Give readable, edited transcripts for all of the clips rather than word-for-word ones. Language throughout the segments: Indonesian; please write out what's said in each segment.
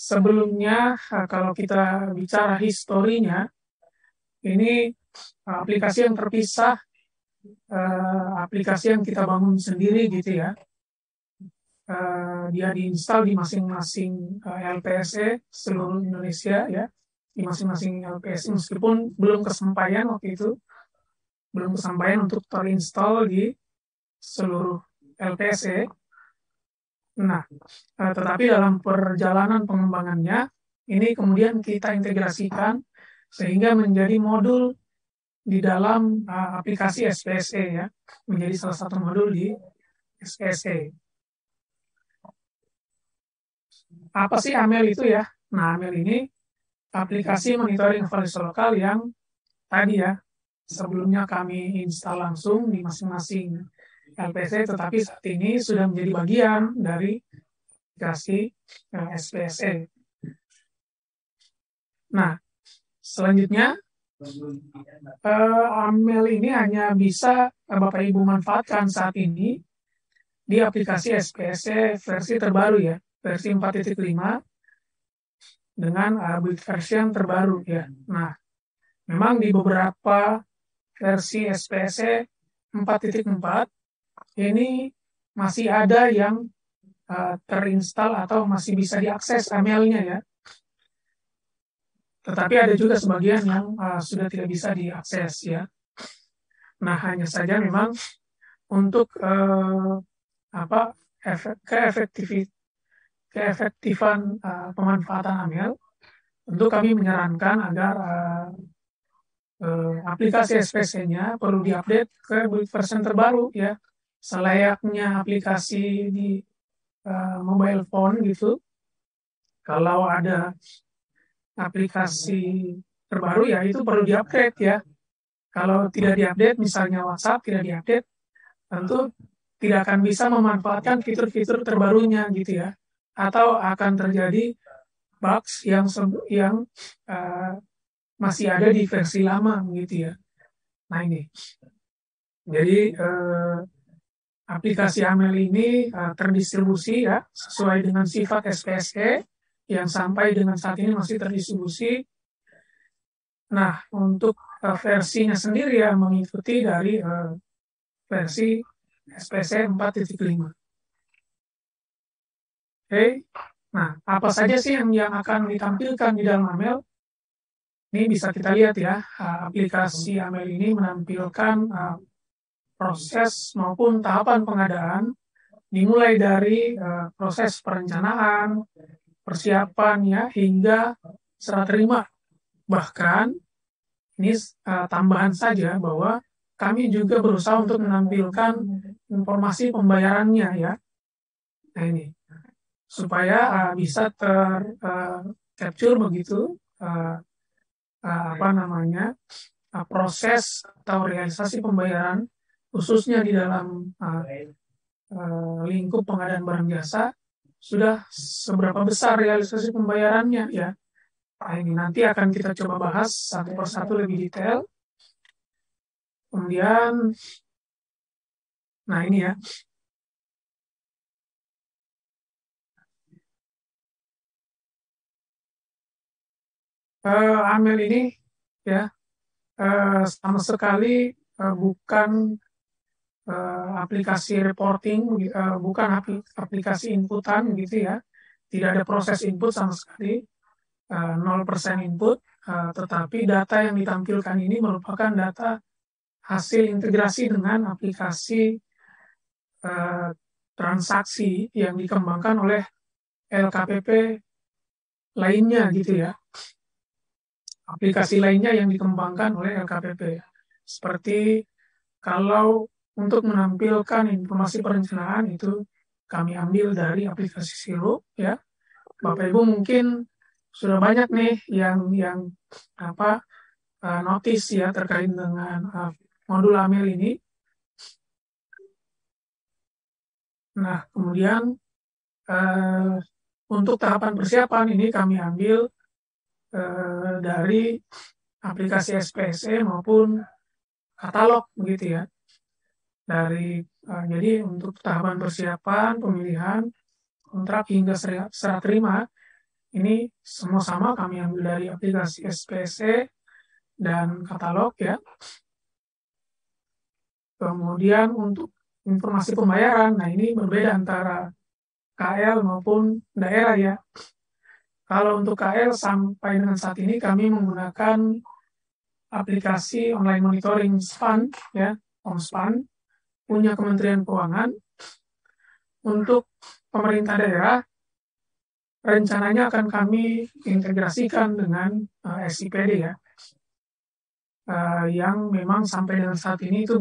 sebelumnya kalau kita bicara historinya, ini aplikasi yang terpisah, aplikasi yang kita bangun sendiri gitu ya. Dia diinstal di masing-masing LPSE seluruh Indonesia ya, di masing-masing LPSE meskipun belum kesampaian waktu itu, belum kesampaian untuk terinstall di seluruh LPSE. Nah, tetapi dalam perjalanan pengembangannya, ini kemudian kita integrasikan sehingga menjadi modul di dalam aplikasi SPSE ya, menjadi salah satu modul di SPSE. Apa sih AMEL itu ya? Nah, AMEL ini aplikasi monitoring evaluasi lokal yang tadi ya, sebelumnya kami install langsung di masing-masing LPC, tetapi saat ini sudah menjadi bagian dari aplikasi SPSE. Nah, selanjutnya AMEL ini hanya bisa Bapak Ibu manfaatkan saat ini di aplikasi SPSE versi terbaru ya, versi 4.5 dengan build version terbaru ya. Nah, memang di beberapa versi SPSE 4.4 ini masih ada yang terinstall atau masih bisa diakses AML-nya ya. Tetapi ada juga sebagian yang sudah tidak bisa diakses ya. Nah, hanya saja memang untuk keefektifan pemanfaatan AML, tentu kami menyarankan agar aplikasi SPSE-nya perlu diupdate ke version terbaru ya, selayaknya aplikasi di mobile phone gitu. Kalau ada aplikasi terbaru ya itu perlu diupdate ya. Kalau tidak diupdate, misalnya WhatsApp tidak diupdate, tentu tidak akan bisa memanfaatkan fitur-fitur terbarunya gitu ya. Atau akan terjadi bugs yang uh, masih ada di versi lama gitu ya. Nah ini, jadi aplikasi AML ini terdistribusi ya sesuai dengan sifat SPSE yang sampai dengan saat ini masih terdistribusi. Nah, untuk versinya sendiri ya mengikuti dari versi SPSE 4.5. Oke. Nah, apa saja sih yang akan ditampilkan di dalam AML? Ini bisa kita lihat ya, aplikasi AML ini menampilkan proses maupun tahapan pengadaan dimulai dari proses perencanaan, persiapan ya hingga serah terima. Bahkan ini tambahan saja bahwa kami juga berusaha untuk menampilkan informasi pembayarannya ya. Nah ini supaya bisa capture begitu apa namanya proses atau realisasi pembayaran khususnya di dalam lingkup pengadaan barang jasa sudah seberapa besar realisasi pembayarannya ya. Nah, ini nanti akan kita coba bahas satu persatu lebih detail. Kemudian, nah ini ya. AML ini ya sama sekali bukan aplikasi reporting, bukan aplikasi inputan gitu ya. Tidak ada proses input sama sekali, 0% input, tetapi data yang ditampilkan ini merupakan data hasil integrasi dengan aplikasi transaksi yang dikembangkan oleh LKPP lainnya gitu ya. Aplikasi lainnya yang dikembangkan oleh LKPP. Seperti kalau untuk menampilkan informasi perencanaan itu kami ambil dari aplikasi Silo ya. Bapak Ibu mungkin sudah banyak nih yang apa notice ya terkait dengan modul AML ini. Nah, kemudian untuk tahapan persiapan ini kami ambil dari aplikasi SPSE maupun katalog begitu ya. Jadi untuk tahapan persiapan, pemilihan kontrak hingga serah terima Ini semua sama kami ambil dari aplikasi SPSE dan katalog ya. Kemudian untuk informasi pembayaran, nah ini berbeda antara KL maupun daerah ya. Kalau untuk KL sampai dengan saat ini kami menggunakan aplikasi online monitoring SPAN ya, OMSPAN punya Kementerian Keuangan. Untuk pemerintah daerah rencananya akan kami integrasikan dengan SIPD ya, yang memang sampai dengan saat ini itu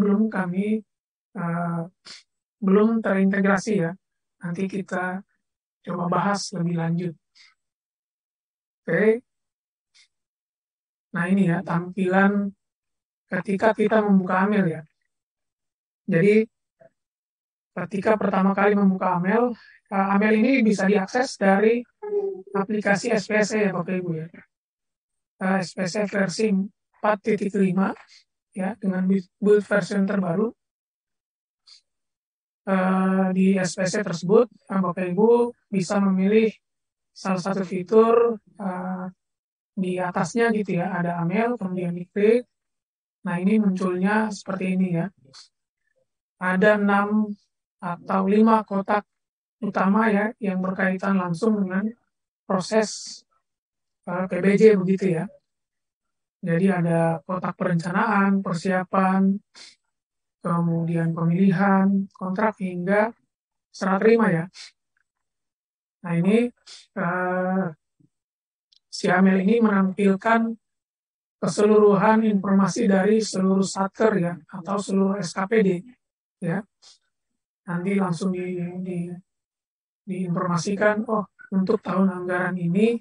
belum terintegrasi ya. Nanti kita coba bahas lebih lanjut. Oke. Nah ini ya tampilan ketika kita membuka Amel ya. Jadi ketika pertama kali membuka Amel, Amel ini bisa diakses dari aplikasi SPSE ya Bapak Ibu ya. SPSE versi 4.5 ya dengan build version terbaru. Di SPSE tersebut Bapak Ibu bisa memilih salah satu fitur di atasnya gitu ya, ada Amel, kemudian diklik. Nah ini munculnya seperti ini ya. Ada 6 atau 5 kotak utama ya yang berkaitan langsung dengan proses PBJ begitu ya. Jadi ada kotak perencanaan, persiapan, kemudian pemilihan, kontrak hingga serah terima ya. Nah ini si Amel ini menampilkan keseluruhan informasi dari seluruh satker ya atau seluruh SKPD ya. Nanti langsung diinformasikan, oh untuk tahun anggaran ini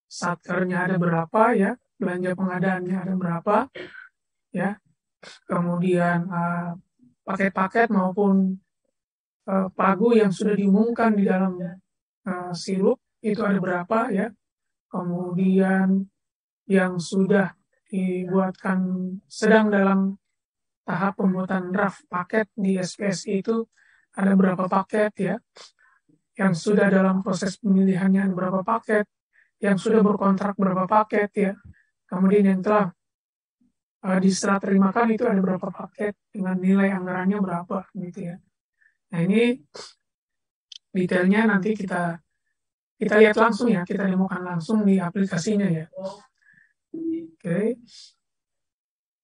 satkernya ada berapa ya, belanja pengadaannya ada berapa ya, kemudian paket-paket maupun pagu yang sudah diumumkan di dalam sirup itu ada berapa ya, kemudian yang sudah dibuatkan sedang dalam tahap pembuatan draft paket di SPSI itu ada berapa paket ya, yang sudah dalam proses pemilihannya ada berapa paket, yang sudah berkontrak berapa paket ya, kemudian yang telah diserah terimakan itu ada berapa paket dengan nilai anggarannya berapa gitu ya. Nah ini detailnya nanti kita lihat langsung ya, kita demokan langsung di aplikasinya ya. Oke.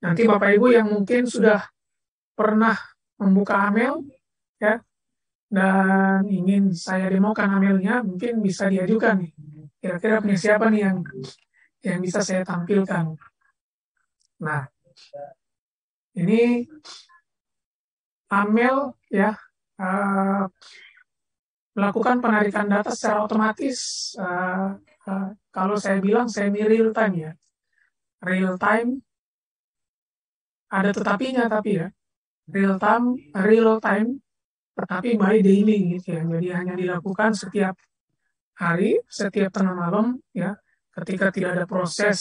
Nanti Bapak Ibu yang mungkin sudah pernah membuka Amel ya dan ingin saya demokan Amelnya, mungkin bisa diajukan nih. Kira-kira punya siapa nih yang bisa saya tampilkan. Nah, ini Amel ya melakukan penarikan data secara otomatis. Kalau saya bilang semi real time ya, real time ada tetapinya tapi ya real time tetapi by daily gitu ya. Jadi hanya dilakukan setiap hari, setiap tengah malam ya, ketika tidak ada proses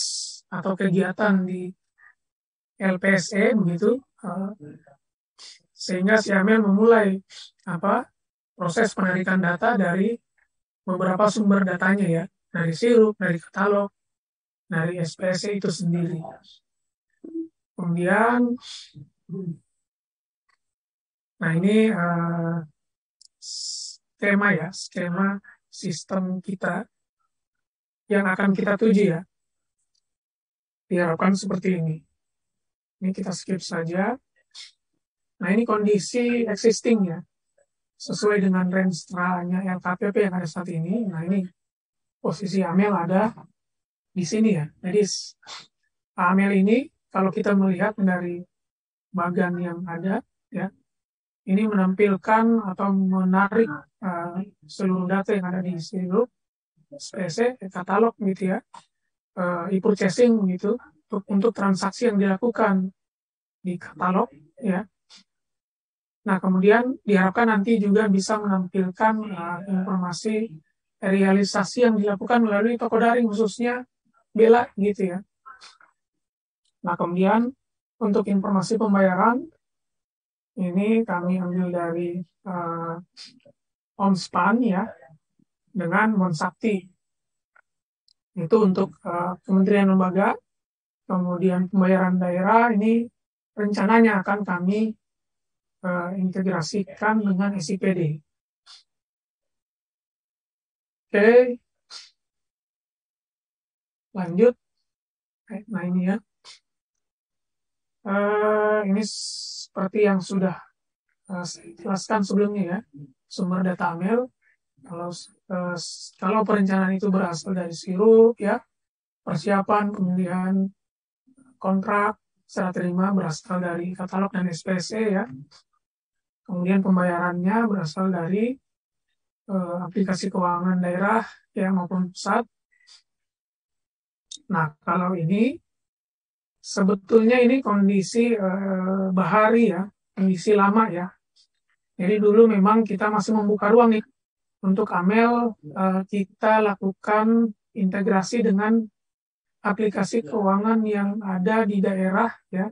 atau kegiatan di LPSE begitu, sehingga si Amel memulai proses penarikan data dari beberapa sumber datanya ya, dari sirup, dari katalog, dari SPSE itu sendiri. Kemudian, nah ini skema sistem kita yang akan kita tuju ya. Diharapkan seperti ini. Ini kita skip saja. Nah ini kondisi existing ya, sesuai dengan range nya LKPP yang ada saat ini. Nah ini posisi Amel ada di sini ya. Jadi Amel ini kalau kita melihat dari bagan yang ada ya, ini menampilkan atau menarik seluruh data yang ada di sirup, SPSE, katalog gitu ya, e-purchasing gitu untuk transaksi yang dilakukan di katalog ya. Nah kemudian diharapkan nanti juga bisa menampilkan informasi realisasi yang dilakukan melalui toko daring khususnya Bela gitu ya. Nah kemudian untuk informasi pembayaran ini kami ambil dari OMSPAN ya dengan Monsakti. Itu untuk kementerian lembaga. Kemudian pembayaran daerah ini rencananya akan kami integrasikan dengan SIPD. Oke, lanjut. Nah ini ya. Ini seperti yang sudah saya jelaskan sebelumnya ya. Sumber data AML. Kalau perencanaan itu berasal dari sirup ya, persiapan pemilihan kontrak serah terima berasal dari katalog dan SPC ya. Kemudian pembayarannya berasal dari aplikasi keuangan daerah ya maupun pusat. Nah, kalau ini sebetulnya ini kondisi bahari ya, kondisi lama ya. Jadi dulu memang kita masih membuka ruang nih untuk AML, kita lakukan integrasi dengan aplikasi keuangan yang ada di daerah ya,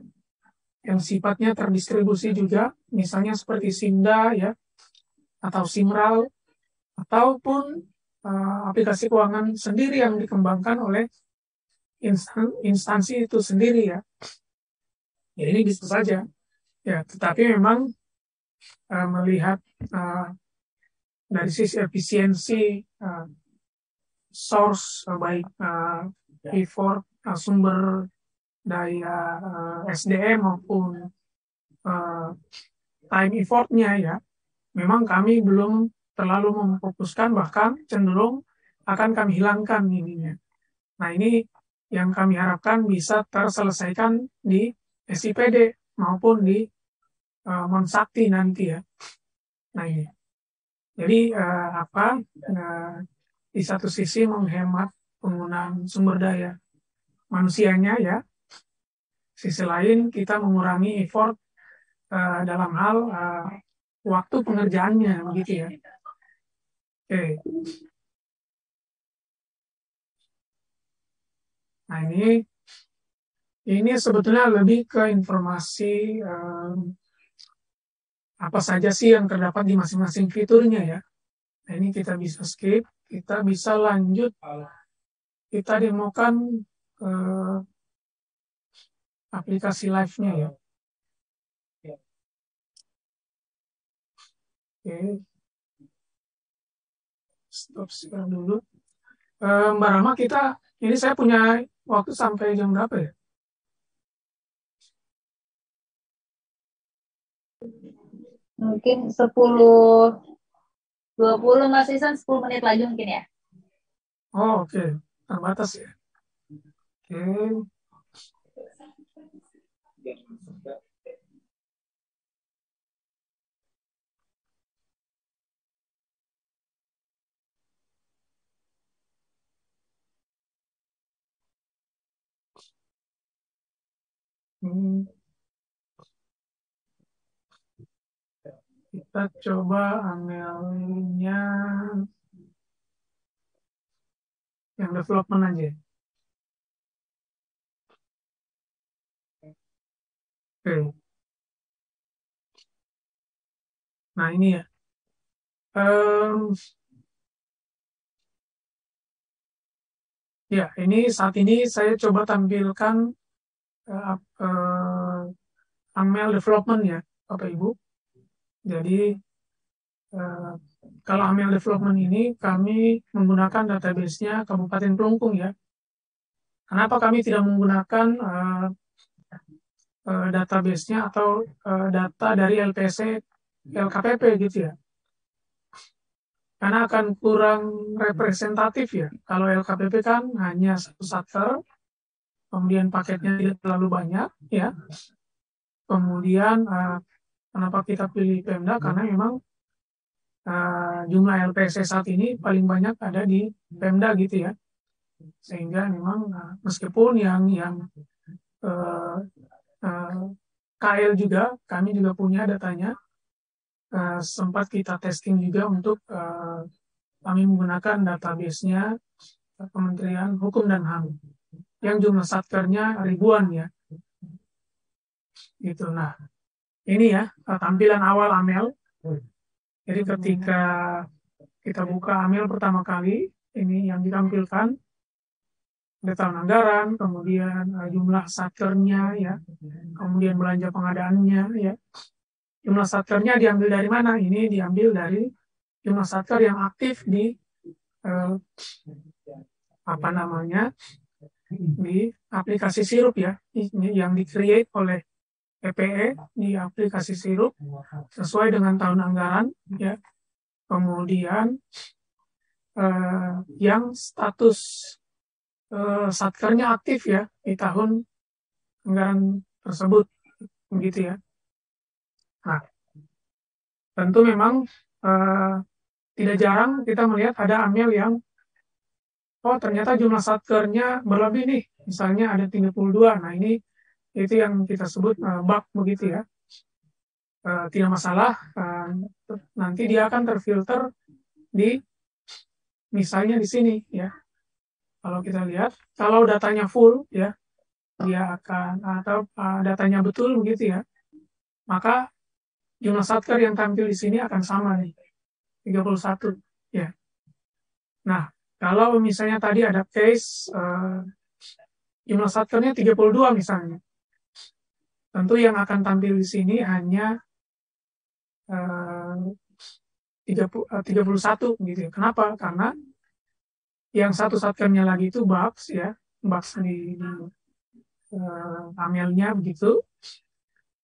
yang sifatnya terdistribusi juga, misalnya seperti Simda ya, atau Simral, ataupun aplikasi keuangan sendiri yang dikembangkan oleh instansi itu sendiri ya. Ya ini bisa saja ya, tetapi memang melihat dari sisi efisiensi source baik effort sumber daya SDM maupun time effortnya ya, memang kami belum terlalu memfokuskan, bahkan cenderung akan kami hilangkan ininya. Nah ini yang kami harapkan bisa terselesaikan di SIPD maupun di Monsakti nanti ya. Nah ini, jadi di satu sisi menghemat penggunaan sumber daya manusianya ya, sisi lain kita mengurangi effort dalam hal waktu pengerjaannya begitu ya. Oke. Nah ini sebetulnya lebih ke informasi apa saja sih yang terdapat di masing-masing fiturnya ya. Nah ini kita bisa skip, kita bisa lanjut, kita demokan aplikasi live-nya ya. Oke, stop sekarang dulu. Mbak Rama, ini saya punya waktu sampai jam berapa ya? Mungkin 10-20 Mas Isan, 10 menit lagi mungkin ya. Oh oke, terbatas ya. Oke. Kita coba AML-nya yang development aja. Oke. Nah ini ya. Ya, ini saat ini saya coba tampilkan AML development ya, Bapak Ibu. Jadi kalau AML development ini kami menggunakan database-nya Kabupaten Kelungkung ya. Kenapa kami tidak menggunakan database-nya atau data dari LPC, LKPP gitu ya? Karena akan kurang representatif ya. Kalau LKPP kan hanya satu satker, kemudian paketnya tidak terlalu banyak ya. Kemudian kenapa kita pilih Pemda? Karena memang jumlah LPC saat ini paling banyak ada di Pemda gitu ya. Sehingga memang meskipun yang KL juga, kami juga punya datanya, sempat kita testing juga untuk kami menggunakan database-nya Kementerian Hukum dan HAM yang jumlah satkernya ribuan ya. Gitu. Nah, ini ya tampilan awal AML. Jadi ketika kita buka AML pertama kali, ini yang ditampilkan. ada tahun anggaran, kemudian jumlah satkernya ya, kemudian belanja pengadaannya ya. Jumlah satkernya diambil dari mana? Ini diambil dari jumlah satker yang aktif di eh, apa namanya, di aplikasi sirup ya, ini yang di-create oleh PPE di aplikasi sirup sesuai dengan tahun anggaran ya. Kemudian yang status satkernya aktif ya di tahun anggaran tersebut, begitu ya. Nah, tentu memang tidak jarang kita melihat ada amel yang ternyata jumlah satkernya berlebih nih, misalnya ada 32. Nah, ini itu yang kita sebut bug begitu ya. Tidak masalah, nanti dia akan terfilter di misalnya di sini ya. Kalau kita lihat, kalau datanya full ya, dia akan atau datanya betul begitu ya, maka jumlah satker yang tampil di sini akan sama nih, 31 ya. Nah, kalau misalnya tadi ada case jumlah satkernya 32 misalnya, tentu yang akan tampil di sini hanya 31 gitu ya. Kenapa? Karena yang satu satkernya lagi itu bugs ya, bugs di amelnya begitu.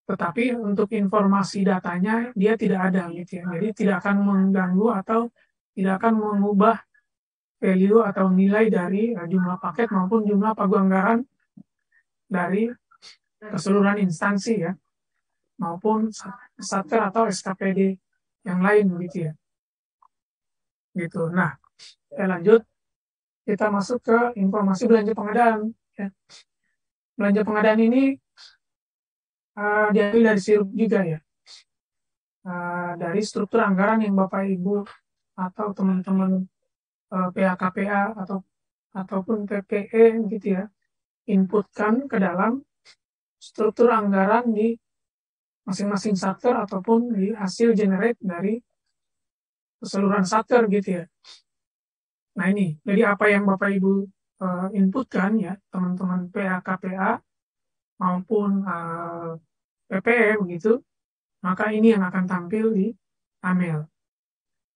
Tetapi untuk informasi datanya dia tidak ada gitu ya. Jadi tidak akan mengganggu atau tidak akan mengubah value atau nilai dari jumlah paket maupun jumlah pagu anggaran dari keseluruhan instansi ya, maupun satker atau SKPD yang lain begitu ya. Gitu. Nah, lanjut kita masuk ke informasi belanja pengadaan ya. Belanja pengadaan ini diambil dari sirup juga ya. Dari struktur anggaran yang Bapak Ibu atau teman-teman PAKPA ataupun PPE gitu ya, inputkan ke dalam struktur anggaran di masing-masing satker ataupun di hasil generate dari keseluruhan satker gitu ya. Nah ini, jadi apa yang Bapak Ibu inputkan ya, teman-teman PAKPA maupun PPE begitu, maka ini yang akan tampil di AMEL.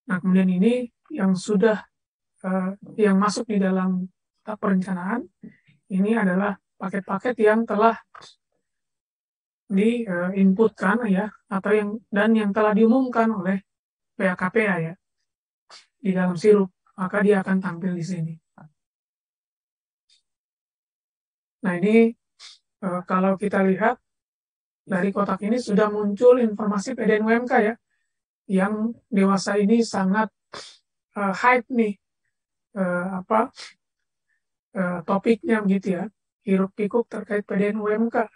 Nah kemudian ini yang sudah yang masuk di dalam tahap perencanaan, ini adalah paket-paket yang telah diinputkan ya, atau yang telah diumumkan oleh PAKPA ya di dalam sirup, maka dia akan tampil di sini. Nah ini kalau kita lihat dari kotak ini sudah muncul informasi PDN UMK ya, yang dewasa ini sangat hype nih topiknya begitu ya, hiruk pikuk terkait PDN UMK.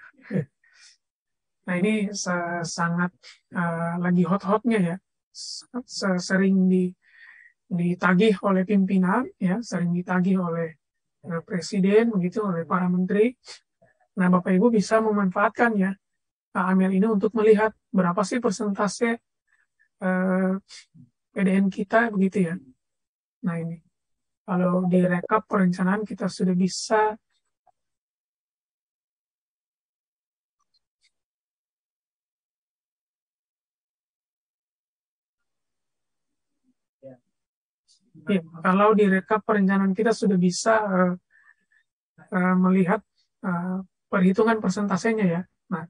Nah ini sangat lagi hot-hotnya ya, sering ditagih oleh pimpinan ya, sering ditagih oleh presiden begitu, oleh para menteri. Nah Bapak Ibu bisa memanfaatkan ya AML ini untuk melihat berapa sih persentase PDN kita begitu ya. Nah ini kalau di rekap perencanaan kita sudah bisa ya, kalau di rekap perencanaan kita sudah bisa melihat perhitungan persentasenya ya. Nah,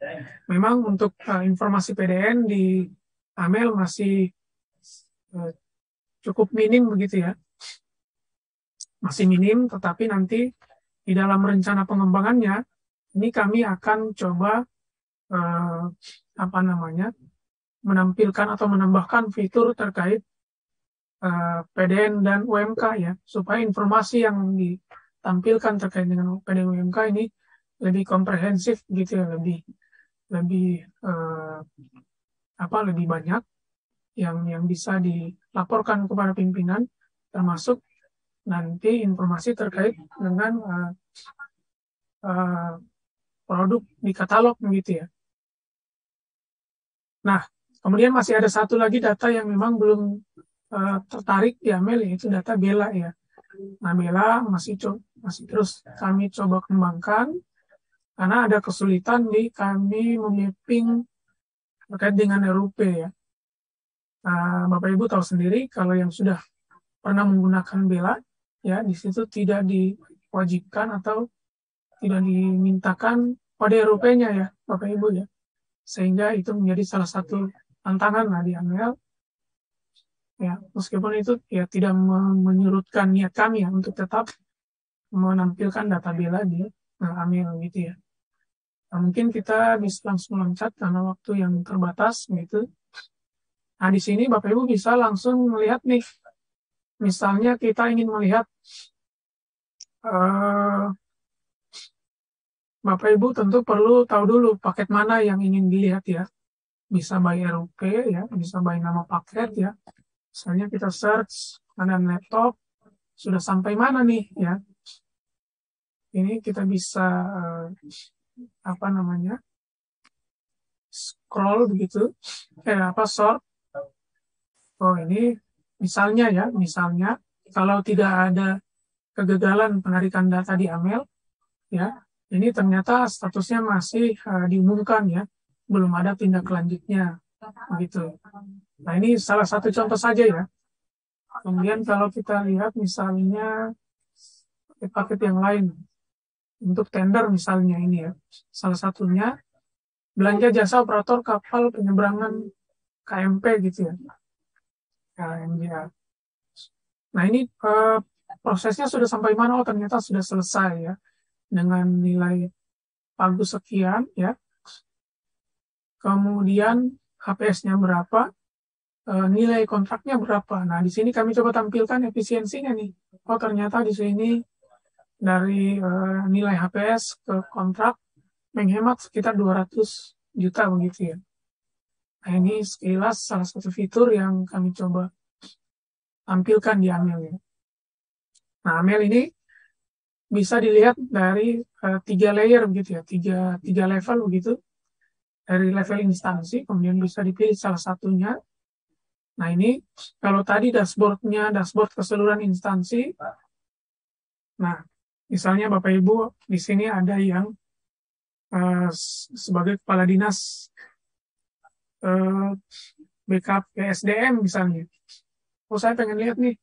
memang untuk informasi PDN di AML masih cukup minim begitu ya. Masih minim, tetapi nanti di dalam rencana pengembangannya ini kami akan coba menampilkan atau menambahkan fitur terkait PDN dan UMK ya, supaya informasi yang ditampilkan terkait dengan PDN UMK ini lebih komprehensif gitu ya, lebih lebih banyak yang bisa dilaporkan kepada pimpinan, termasuk nanti informasi terkait dengan produk di katalog begitu ya. Nah, kemudian masih ada satu lagi data yang memang belum tertarik di AML, yaitu data BELA ya. Nah, BELA masih masih terus kami coba kembangkan karena ada kesulitan di kami memapping terkait dengan RUP ya. Bapak Ibu tahu sendiri kalau yang sudah pernah menggunakan Bela ya di situ tidak diwajibkan atau tidak dimintakan kode RUP-nya ya Bapak Ibu ya, sehingga itu menjadi salah satu tantangan lah di AML ya, meskipun itu ya tidak menyurutkan niat kami ya untuk tetap menampilkan data Bela di AML gitu ya. Nah, mungkin kita bisa langsung loncat karena waktu yang terbatas gitu. Nah, di sini Bapak Ibu bisa langsung melihat nih, misalnya kita ingin melihat Bapak Ibu tentu perlu tahu dulu paket mana yang ingin dilihat ya. Bisa by RUP ya, bisa by nama paket ya. Misalnya kita search ada laptop, sudah sampai mana nih ya. Ini kita bisa scroll begitu, sort. Oh ini misalnya ya, misalnya kalau tidak ada kegagalan penarikan data di AML ya, ini ternyata statusnya masih diumumkan ya, belum ada tindak lanjutnya begitu. Nah ini salah satu contoh saja ya. Kemudian kalau kita lihat misalnya paket yang lain untuk tender misalnya ini ya, salah satunya belanja jasa operator kapal penyeberangan KMP gitu ya, KMJA. Nah ini prosesnya sudah sampai mana? Oh ternyata sudah selesai ya, dengan nilai pagu sekian ya. Kemudian HPS-nya berapa, nilai kontraknya berapa. Nah di sini kami coba tampilkan efisiensinya nih. Oh ternyata di sini dari nilai HPS ke kontrak menghemat sekitar 200 juta begitu ya. Nah ini sekilas salah satu fitur yang kami coba tampilkan di AML ya. Nah AML ini bisa dilihat dari 3 layer begitu ya, tiga level begitu. Dari level instansi, kemudian bisa dipilih salah satunya. Nah ini kalau tadi dashboard keseluruhan instansi. Nah misalnya Bapak Ibu di sini ada yang sebagai kepala dinas backup PSDM misalnya. Oh saya pengen lihat nih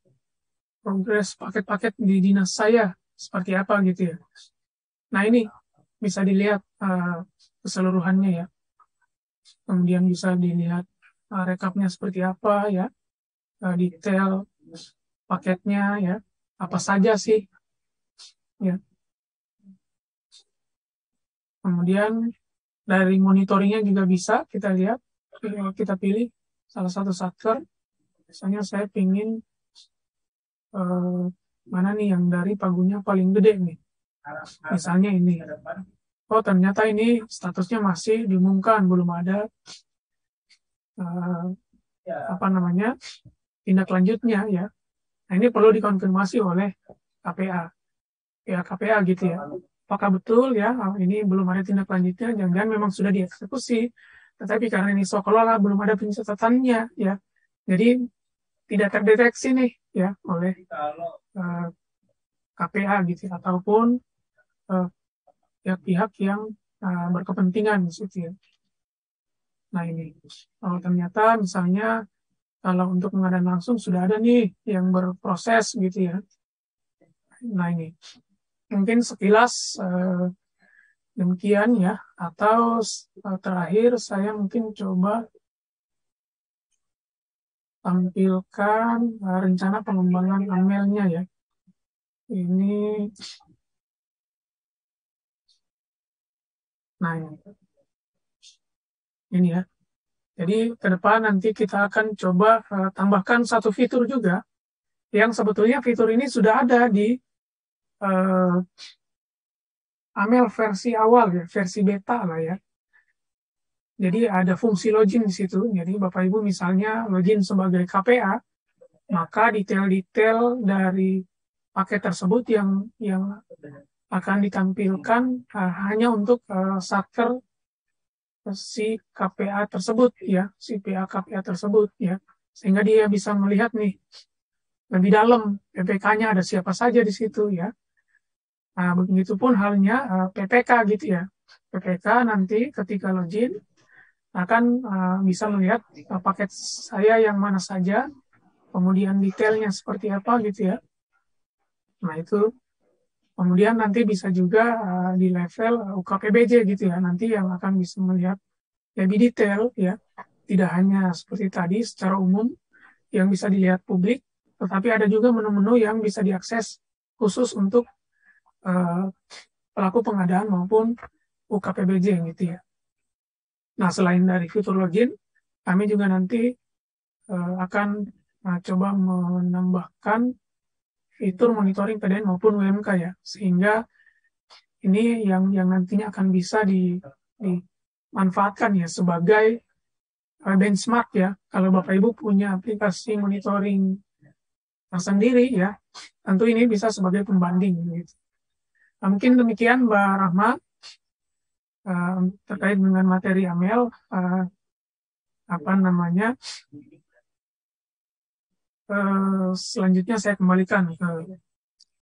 progres paket-paket di dinas saya seperti apa gitu ya. Nah ini bisa dilihat keseluruhannya ya. Kemudian bisa dilihat rekapnya seperti apa ya, detail paketnya ya, apa saja sih ya. Kemudian dari monitoringnya juga bisa kita lihat, kita pilih salah satu satker. Misalnya saya ingin mana nih yang dari pagunya paling gede nih. Misalnya ini. Oh ternyata ini statusnya masih diumumkan, belum ada tindak lanjutnya ya. Nah ini perlu dikonfirmasi oleh KPA, pihak KPA gitu ya. Apakah betul ya ini belum ada tindak lanjutnya, jangan-jangan memang sudah dieksekusi, tetapi karena ini seolah-olah belum ada pencatatannya ya, jadi tidak terdeteksi nih ya oleh KPA gitu ya, ataupun pihak-pihak yang berkepentingan gitu ya. Nah ini kalau ternyata misalnya kalau untuk pengadaan langsung sudah ada nih yang berproses gitu ya. Nah ini mungkin sekilas demikian ya. Atau terakhir saya mungkin coba tampilkan rencana pengembangan AML-nya ya. Ini, nah ini ya. Jadi ke depan nanti kita akan coba tambahkan satu fitur juga yang sebetulnya fitur ini sudah ada di AML versi awal ya, versi beta lah ya. Jadi ada fungsi login di situ. Jadi Bapak Ibu misalnya login sebagai KPA, maka detail-detail dari paket tersebut yang akan ditampilkan hanya untuk satker si KPA tersebut ya, si PA KPA tersebut ya, sehingga dia bisa melihat nih lebih dalam PPK-nya ada siapa saja di situ ya. Nah, begitupun halnya PPK gitu ya. PPK nanti ketika login akan bisa melihat paket saya yang mana saja, kemudian detailnya seperti apa gitu ya. Nah, itu kemudian nanti bisa juga di level UKPBJ gitu ya. Nanti yang akan bisa melihat lebih detail ya. Tidak hanya seperti tadi secara umum yang bisa dilihat publik, tetapi ada juga menu-menu yang bisa diakses khusus untuk eh, pelaku pengadaan maupun UKPBJ gitu ya. Nah, selain dari fitur login, kami juga nanti akan coba menambahkan fitur monitoring PDN maupun UMK ya, sehingga ini yang nantinya akan bisa dimanfaatkan ya sebagai benchmark ya. Kalau Bapak Ibu punya aplikasi monitoring tersendiri ya, tentu ini bisa sebagai pembanding gitu. Nah, mungkin demikian Mbak Rahma terkait dengan materi AML, apa namanya, selanjutnya saya kembalikan ke